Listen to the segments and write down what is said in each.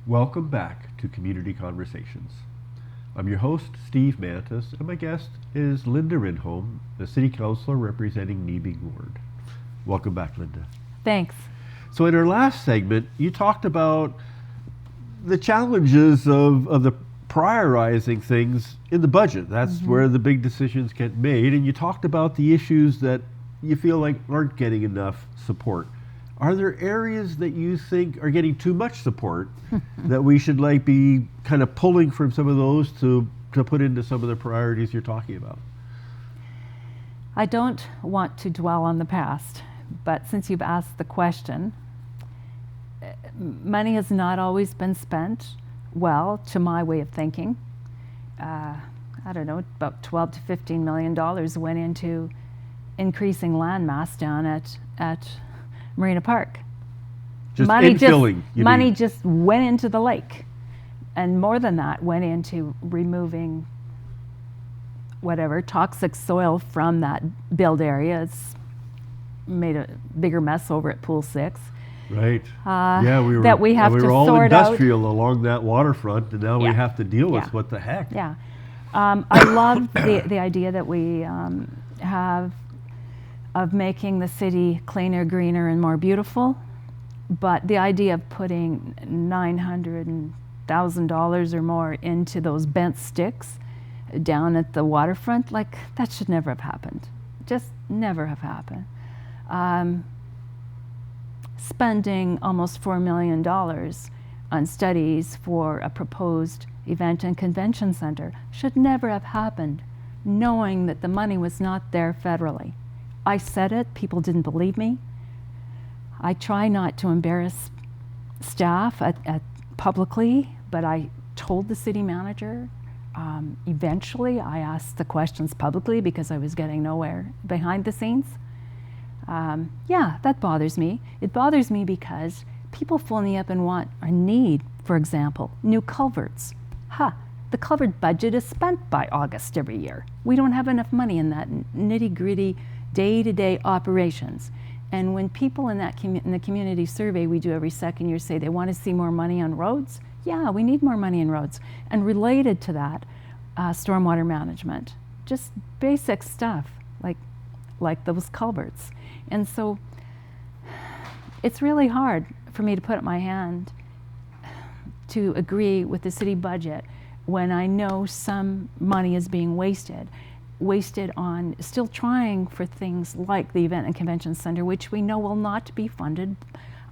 Welcome back to Community Conversations. I'm your host, Steve Mantis, and my guest is Linda Rydholm, the City Councillor representing Nebing Ward. Welcome back, Linda. Thanks. So in our last segment, you talked about the challenges of the prioritizing things in the budget. That's where the big decisions get made, and you talked about the issues that you feel like aren't getting enough support. Are there areas that you think are getting too much support that we should be kind of pulling from some of those to put into some of the priorities you're talking about? I don't want to dwell on the past, but since you've asked the question, money has not always been spent well, to my way of thinking. I don't know, about $12 to $15 million went into increasing land mass down at Marina Park. Just money infilling, money just went into the lake, and more than that went into removing whatever toxic soil from that build area. It's made a bigger mess over at Pool 6. Right. That we have we to were all sort industrial along that waterfront, and now we Yeah. have to deal with Yeah. what the heck. Yeah. I love the idea that we have of making the city cleaner, greener, and more beautiful. But the idea of putting $900,000 or more into those bent sticks down at the waterfront, that should never have happened. Just never have happened. Spending almost $4 million on studies for a proposed event and convention center should never have happened, knowing that the money was not there federally. I said it, people didn't believe me. I try not to embarrass staff at publicly, but I told the city manager. Eventually, I asked the questions publicly because I was getting nowhere behind the scenes. Yeah, that bothers me. It bothers me because people phone me up and want or need, for example, new culverts. The culvert budget is spent by August every year. We don't have enough money in that nitty-gritty day-to-day operations. And when people in the community survey we do every second year say they want to see more money on roads, yeah, we need more money in roads. And related to that, stormwater management, just basic stuff like those culverts. And so it's really hard for me to put up my hand to agree with the city budget when I know some money is being wasted on still trying for things like the event and convention center, which we know will not be funded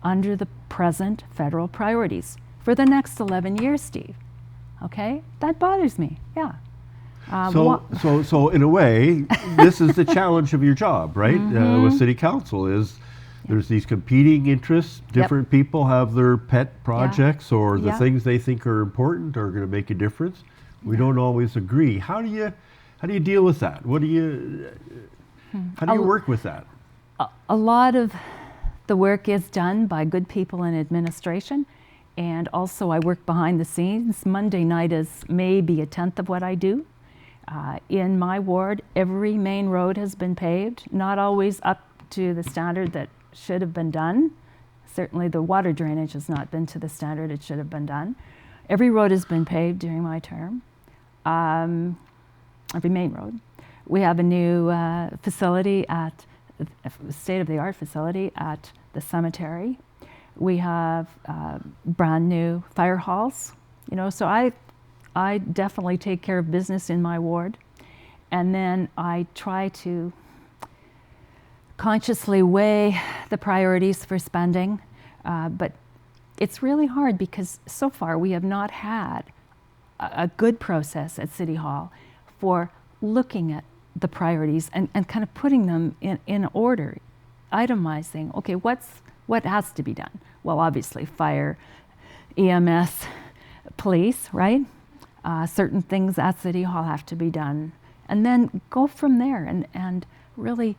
under the present federal priorities for the next 11 years, Steve. Okay? That bothers me, yeah. So in a way, this is the challenge of your job, right? With City Council there's these competing interests. Different people have their pet projects or the things they think are important or going to make a difference. We don't always agree. How do you deal with that? How do you work with that? A lot of the work is done by good people in administration, and also I work behind the scenes. Monday night is maybe a tenth of what I do. In my ward, every main road has been paved, not always up to the standard that should have been done. Certainly the water drainage has not been to the standard it should have been done. Every road has been paved during my term, every main road. We have a new facility at state-of-the-art facility at the cemetery. We have brand new fire halls. So I definitely take care of business in my ward, and then I try to consciously weigh the priorities for spending, but it's really hard because so far we have not had a good process at City Hall for looking at the priorities and kind of putting them in order, itemizing, okay, what has to be done? Well, obviously fire, EMS, police, right? Certain things at City Hall have to be done, and then go from there and really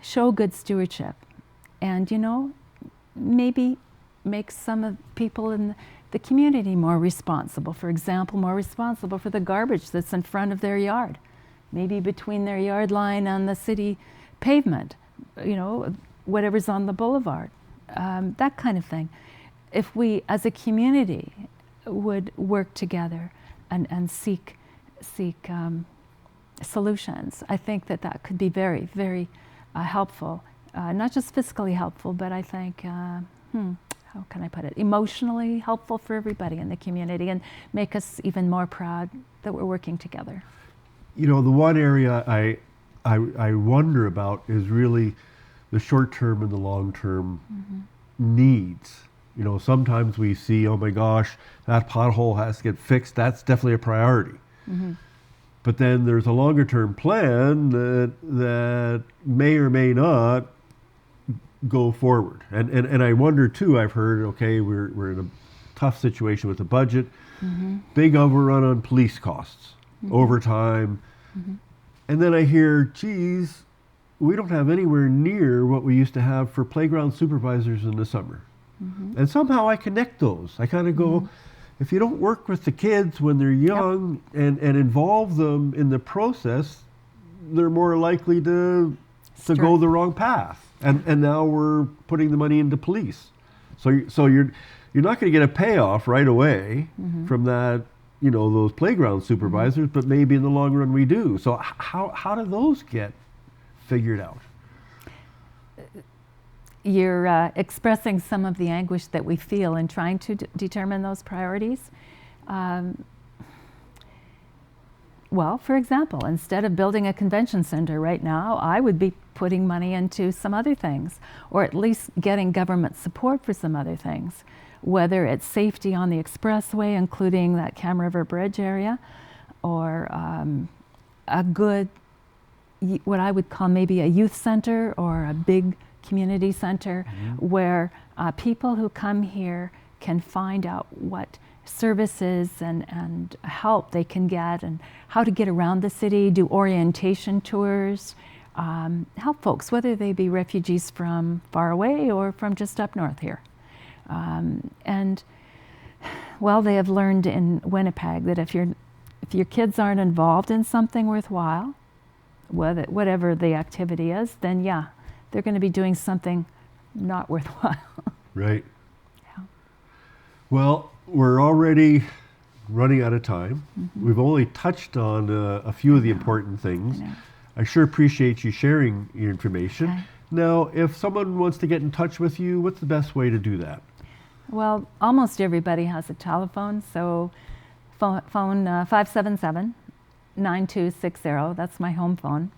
show good stewardship, and maybe make some of people in the community more responsible. For example, more responsible for the garbage that's in front of their yard, maybe between their yard line and the city pavement, whatever's on the boulevard, that kind of thing. if we as a community would work together and seek solutions, I think that could be very, very helpful. Not just fiscally helpful, but I think, how can I put it, emotionally helpful for everybody in the community, and make us even more proud that we're working together. You know, the one area I wonder about is really the short-term and the long-term needs. You know, sometimes we see, oh my gosh, that pothole has to get fixed. That's definitely a priority. But then there's a longer-term plan that may or may not go forward. And I wonder too, I've heard, okay, we're in a tough situation with the budget, big overrun on police costs, overtime. And then I hear, geez, we don't have anywhere near what we used to have for playground supervisors in the summer. And somehow I connect those. I kind of go, if you don't work with the kids when they're young and involve them in the process, they're more likely to go the wrong path. And now we're putting the money into police. So you're not going to get a payoff right away from that, you know, those playground supervisors, but maybe in the long run we do. So how do those get figured out? You're expressing some of the anguish that we feel in trying to determine those priorities. Well, for example, instead of building a convention center right now, I would be putting money into some other things, or at least getting government support for some other things, whether it's safety on the expressway, including that Cam River Bridge area, or a good, what I would call maybe a youth center or a big community center where people who come here can find out what services and help they can get and how to get around the city, do orientation tours, help folks, whether they be refugees from far away or from just up north here. And well, they have learned in Winnipeg that if your kids aren't involved in something worthwhile, whatever the activity is, then yeah, they're going to be doing something not worthwhile. Right. Yeah. Well, we're already running out of time. We've only touched on a few of the important things. I sure appreciate you sharing your information. Okay. Now, if someone wants to get in touch with you, what's the best way to do that? Well, almost everybody has a telephone, so phone 577-9260. That's my home phone.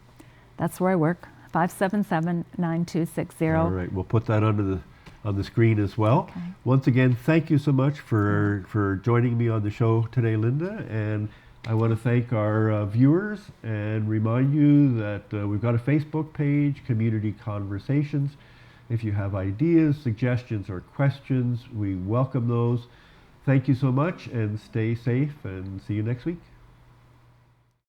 That's where I work. 577-9260. All right, we'll put that on the screen as well. Okay. Once again, thank you so much for joining me on the show today, Linda. And I want to thank our viewers and remind you that we've got a Facebook page, Community Conversations. If you have ideas, suggestions, or questions, we welcome those. Thank you so much, and stay safe, and see you next week.